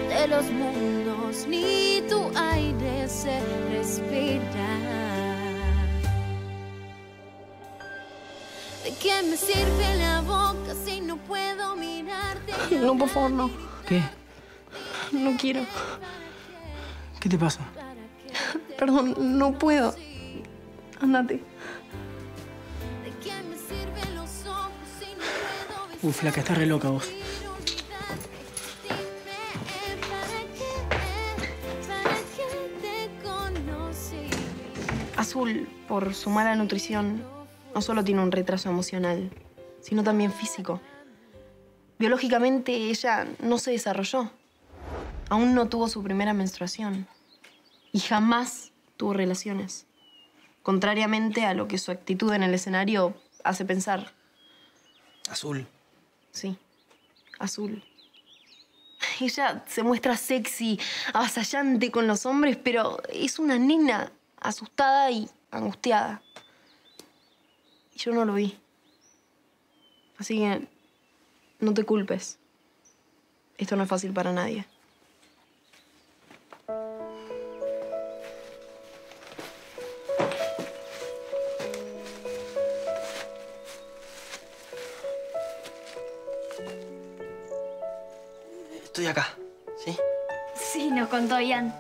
de los mundos, ni tu aire se respira. ¿De qué me sirve la boca si no puedo mirarte? No, por favor, no. ¿Qué? No quiero. ¿Qué te pasa? Perdón, no puedo. Ándate. Flaca, estás re loca vos. Azul, por su mala nutrición, no solo tiene un retraso emocional, sino también físico. Biológicamente, ella no se desarrolló. Aún no tuvo su primera menstruación. Y jamás tuvo relaciones. Contrariamente a lo que su actitud en el escenario hace pensar. Azul. Sí, Azul. Ella se muestra sexy, avasallante con los hombres, pero es una nena asustada y angustiada. Y yo no lo vi. Así que no te culpes. Esto no es fácil para nadie. Estoy acá, ¿sí? Sí, nos contó Ian.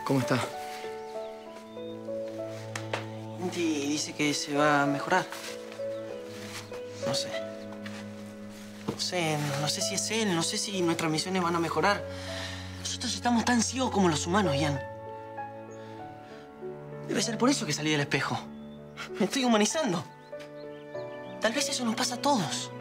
¿Cómo está? Inti dice que se va a mejorar. No sé. No sé si es él, no sé si nuestras misiones van a mejorar. Nosotros estamos tan ciegos como los humanos, Ian. Debe ser por eso que salí del espejo. Me estoy humanizando. Tal vez eso nos pasa a todos.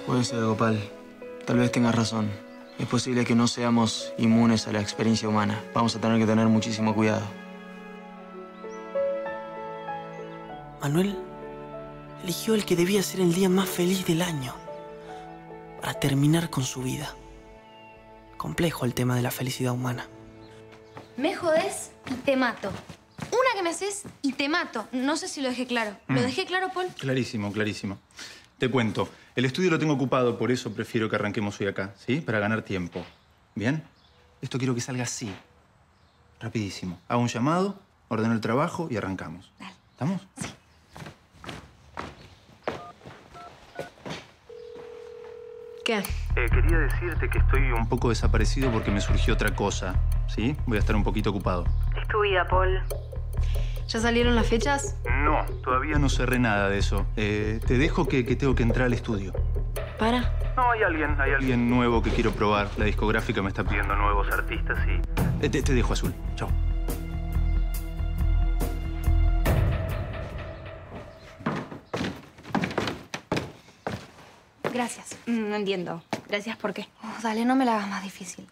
Puede ser, Gopal. Tal vez tengas razón. Es posible que no seamos inmunes a la experiencia humana. Vamos a tener que tener muchísimo cuidado. Manuel eligió el que debía ser el día más feliz del año para terminar con su vida. Complejo el tema de la felicidad humana. Me jodés y te mato. Una que me haces y te mato. No sé si lo dejé claro. ¿Lo dejé claro, Paul? Clarísimo, clarísimo. Te cuento. El estudio lo tengo ocupado, por eso prefiero que arranquemos hoy acá, ¿sí? Para ganar tiempo. ¿Bien? Esto quiero que salga así. Rapidísimo. Hago un llamado, ordeno el trabajo y arrancamos. Dale. ¿Estamos? Sí. ¿Qué? Quería decirte que estoy un poco desaparecido porque me surgió otra cosa, ¿sí? Voy a estar un poquito ocupado. Es tu vida, Paul. ¿Ya salieron las fechas? No, todavía no cerré nada de eso. Te dejo que tengo que entrar al estudio. ¿Para? No, hay alguien nuevo que quiero probar. La discográfica me está pidiendo nuevos artistas y... Te dejo, Azul. Chao. Gracias. No entiendo. Gracias, ¿por qué? Dale, no me la hagas más difícil.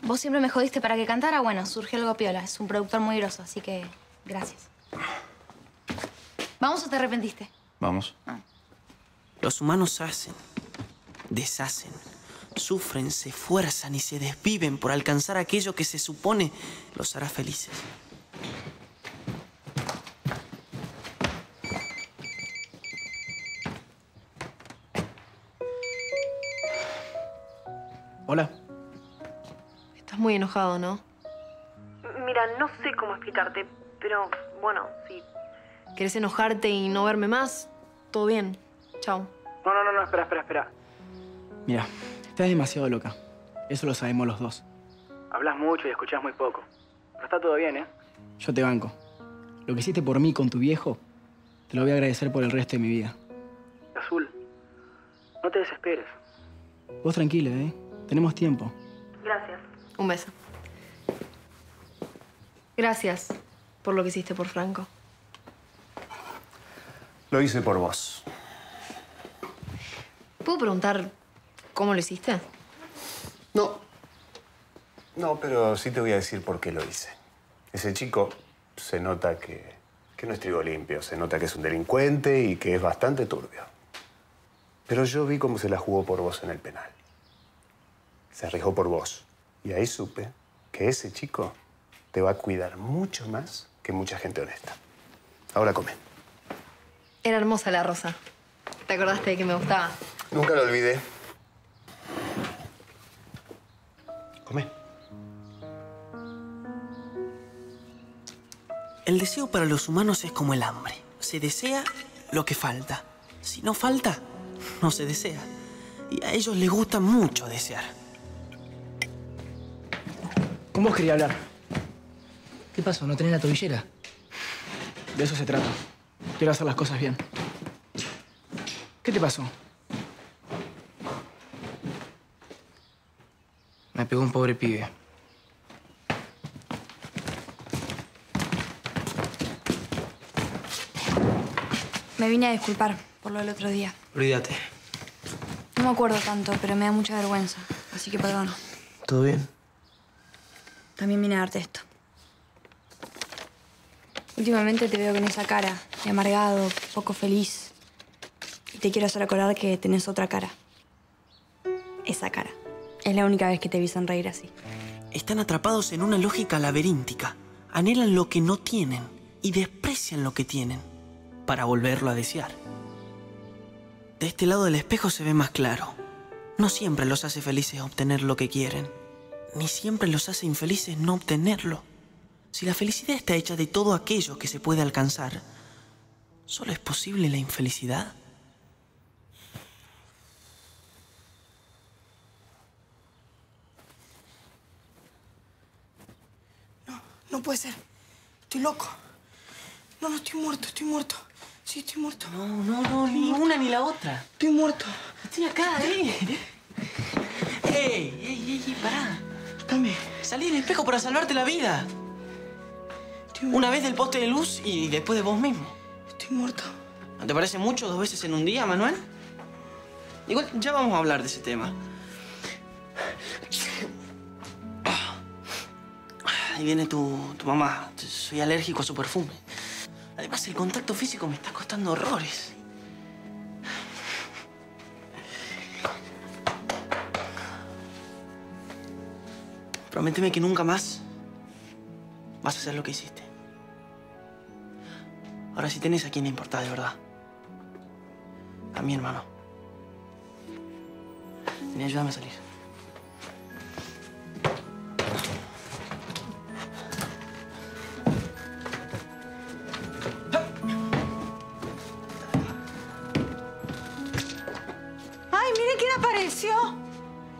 Vos siempre me jodiste para que cantara. Bueno, surgió algo piola. Es un productor muy groso, así que gracias. ¿Vamos o te arrepentiste? Vamos. Los humanos hacen, deshacen, sufren, se esfuerzan y se desviven por alcanzar aquello que se supone los hará felices. Hola. Estás muy enojado, ¿no? Mira, no sé cómo explicarte, pero bueno, sí. ¿Querés enojarte y no verme más? Todo bien. Chao. No, espera. Mira, estás demasiado loca. Eso lo sabemos los dos. Hablas mucho y escuchás muy poco. Pero está todo bien, ¿eh? Yo te banco. Lo que hiciste por mí con tu viejo, te lo voy a agradecer por el resto de mi vida. No te desesperes. Vos tranquila, ¿eh? Tenemos tiempo. Gracias. Un beso. Gracias por lo que hiciste por Franco. Lo hice por vos. ¿Puedo preguntar cómo lo hiciste? No. No, pero sí te voy a decir por qué lo hice. Ese chico se nota que no es trigo limpio. Se nota que es un delincuente y que es bastante turbio. Pero yo vi cómo se la jugó por vos en el penal. Se arriesgó por vos. Y ahí supe que ese chico te va a cuidar mucho más que mucha gente honesta. Ahora come. Era hermosa la rosa. ¿Te acordaste de que me gustaba? Nunca lo olvidé. Come. El deseo para los humanos es como el hambre. Se desea lo que falta. Si no falta, no se desea. Y a ellos les gusta mucho desear. ¿Con vos quería hablar? ¿Qué pasó? ¿No tenés la tobillera? De eso se trata. Quiero hacer las cosas bien. ¿Qué te pasó? Me pegó un pobre pibe. Me vine a disculpar por lo del otro día. Olvídate. No me acuerdo tanto, pero me da mucha vergüenza. Así que perdón. ¿Todo bien? También vine a darte esto. Últimamente te veo con esa cara, de amargado, poco feliz. Y te quiero hacer acordar que tenés otra cara. Esa cara. Es la única vez que te vi sonreír así. Están atrapados en una lógica laberíntica. Anhelan lo que no tienen y desprecian lo que tienen para volverlo a desear. De este lado del espejo se ve más claro. No siempre los hace felices obtener lo que quieren, ni siempre los hace infelices no obtenerlo. Si la felicidad está hecha de todo aquello que se puede alcanzar, ¿solo es posible la infelicidad? No puede ser. Estoy loco. No, estoy muerto, estoy muerto. Sí, estoy muerto. No, ni una ni la otra. Estoy muerto. Estoy acá, ¡Ey, pará! Dame. Salí del espejo para salvarte la vida. Una vez del poste de luz y después de vos mismo. Estoy muerto. ¿No te parece mucho 2 veces en un día, Manuel? Igual, ya vamos a hablar de ese tema. Ahí viene tu mamá. Soy alérgico a su perfume. Además, el contacto físico me está costando horrores. Prométeme que nunca más vas a hacer lo que hiciste. Ahora sí tenés a quien le importa de verdad. A mi hermano. Vení, ayúdame a salir. ¡Ay, miren quién apareció!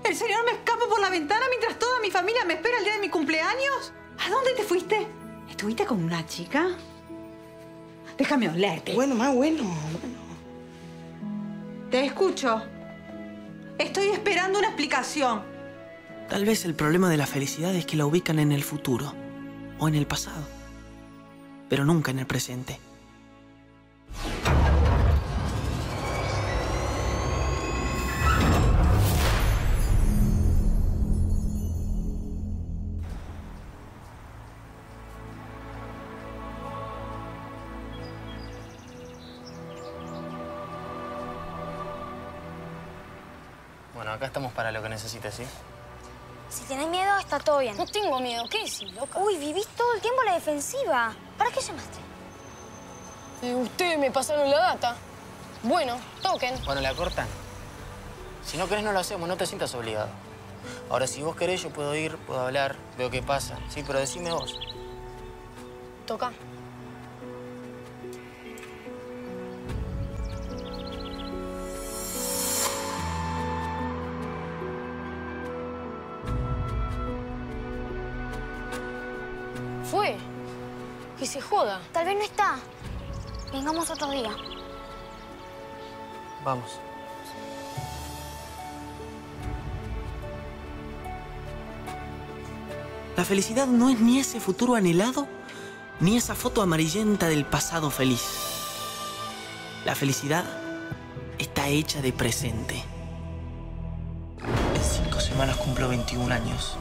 ¿El señor me escapa por la ventana mientras toda mi familia me espera el día de mi cumpleaños? ¿A dónde te fuiste? ¿Estuviste con una chica? Déjame olerte. Bueno. Te escucho. Estoy esperando una explicación. Tal vez el problema de la felicidad es que la ubican en el futuro o en el pasado, pero nunca en el presente. Bueno, acá estamos para lo que necesites, ¿sí? Si tenés miedo, está todo bien. No tengo miedo. ¿Qué decís, loca? Uy, vivís todo el tiempo a la defensiva. ¿Para qué llamaste? Ustedes me pasaron la data. Bueno, toquen. Bueno, la cortan. Si no querés, no lo hacemos. No te sientas obligado. Ahora, si vos querés, yo puedo ir, puedo hablar, veo qué pasa. Sí, pero decime vos. Toca. Fue. Que se joda. Tal vez no está. Vengamos otro día. Vamos. La felicidad no es ni ese futuro anhelado, ni esa foto amarillenta del pasado feliz. La felicidad está hecha de presente. En 5 semanas cumplo 21 años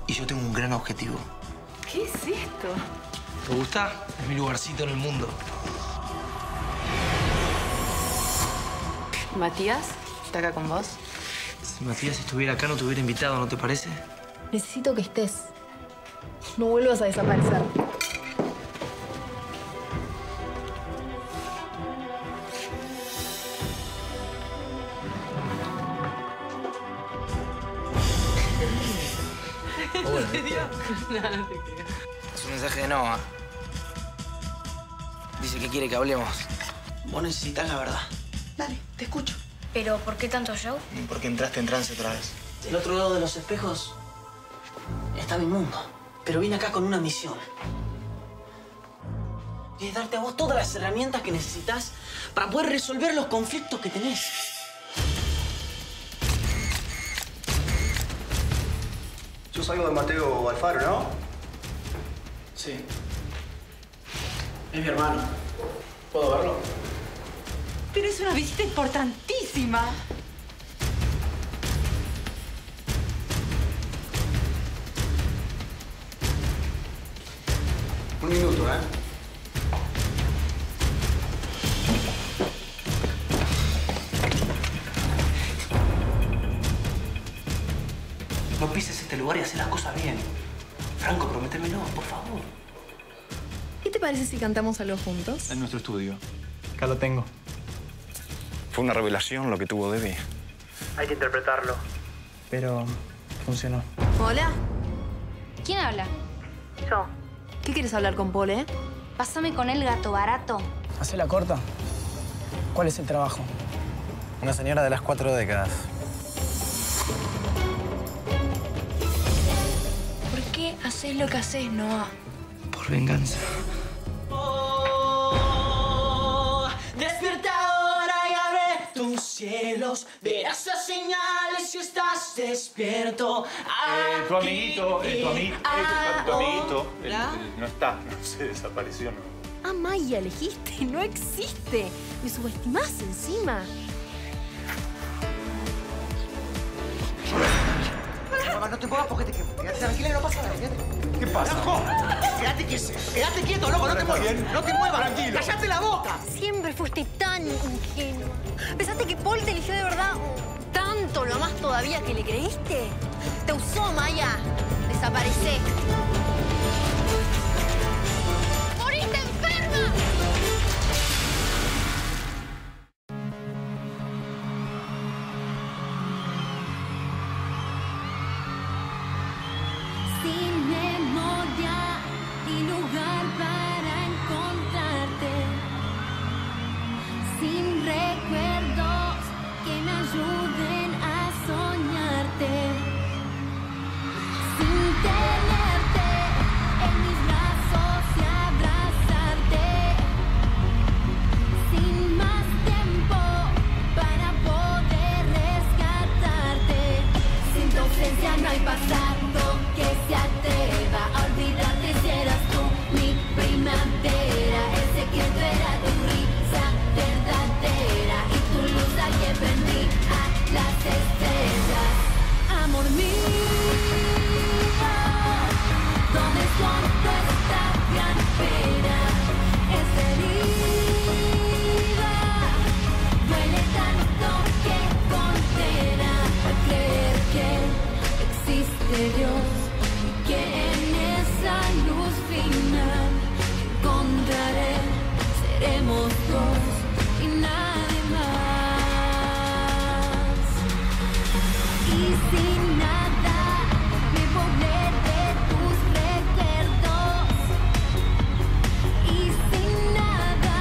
y yo tengo un gran objetivo. ¿Qué es esto? ¿Te gusta? Es mi lugarcito en el mundo. ¿Matías? ¿Está acá con vos? Si Matías estuviera acá no te hubiera invitado, ¿no te parece? Necesito que estés. No vuelvas a desaparecer. ¿En serio? No, no te creo. Es un mensaje de Noah. Dice que quiere que hablemos. Vos necesitas la verdad. Dale, te escucho. ¿Pero por qué tanto show? Porque entraste en trance otra vez. Del otro lado de los espejos está mi mundo. Pero vine acá con una misión. Y es darte a vos todas las herramientas que necesitas para poder resolver los conflictos que tenés. Yo salgo de Mateo Alfaro, ¿no? Sí. Es mi hermano. ¿Puedo verlo? Pero es una visita importantísima. Un minuto, ¿eh? No pises este lugar y haz las cosas bien. Franco, prométemelo, por favor. ¿Qué te parece si cantamos algo juntos? En nuestro estudio. Acá lo tengo. Fue una revelación lo que tuvo Debbie. Hay que interpretarlo. Pero funcionó. ¿Hola? ¿Quién habla? Yo. ¿Qué quieres hablar con Paul, eh? Pásame con el gato barato. ¿Hacé la corta? ¿Cuál es el trabajo? Una señora de las 4 décadas. ¿Por qué haces lo que haces, Noah? Por venganza. Despierta ahora y abre tus cielos. Verás las señales si estás despierto. Tu amiguito, tu amiguito, ¿Hola? no está, no se desapareció, ¿no? Ah, Maya, elegiste. No existe. Me subestimás encima. No te muevas porque te quemo. Quédate tranquila y no pasa nada. ¿Qué pasa? Quédate quieto, loco, no te muevas. No te muevas. Tranquilo. ¡Cállate la boca! Siempre fuiste tan ingenuo. ¿Pensaste que Paul te eligió de verdad? ¿Tanto lo amás todavía que le creíste? Te usó, Maya. Desaparecé. ¡Moriste enferma! Sin memoria y lugar para encontrarte, sin recuerdos que me ayuden a soñarte, sin tenerte en mis brazos y abrazarte, sin más tiempo para poder rescatarte. Sin tu ausencia no hay pasado que se atreva a olvidarte si eras tú mi primavera. El secreto era tu risa verdadera y tu luz la que prendí a las estrellas. Amor mío, ¿dónde escondo esta gran pena? Esta herida duele tanto que condena a creer que existe Dios. Que en esa luz final encontraré, seremos dos y nadie más. Y sin nada me poblé de tus recuerdos, y sin nada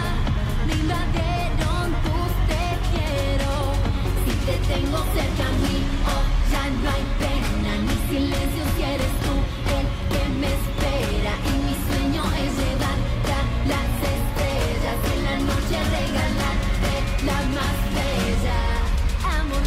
me invadieron tus te quiero. Si te tengo cerca mío, ya no hay pena ni silencio si eres tú el que me espera. Y mi sueño es llevarte a las estrellas, en la noche regalarte la más bella. Amor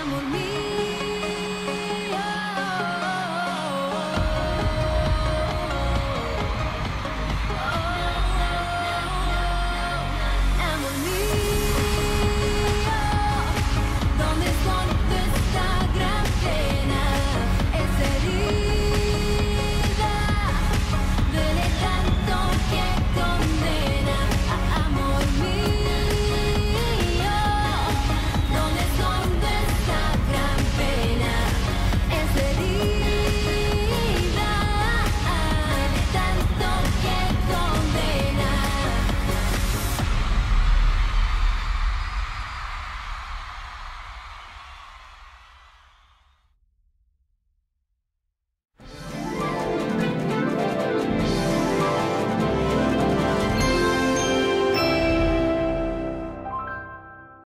Amor mío.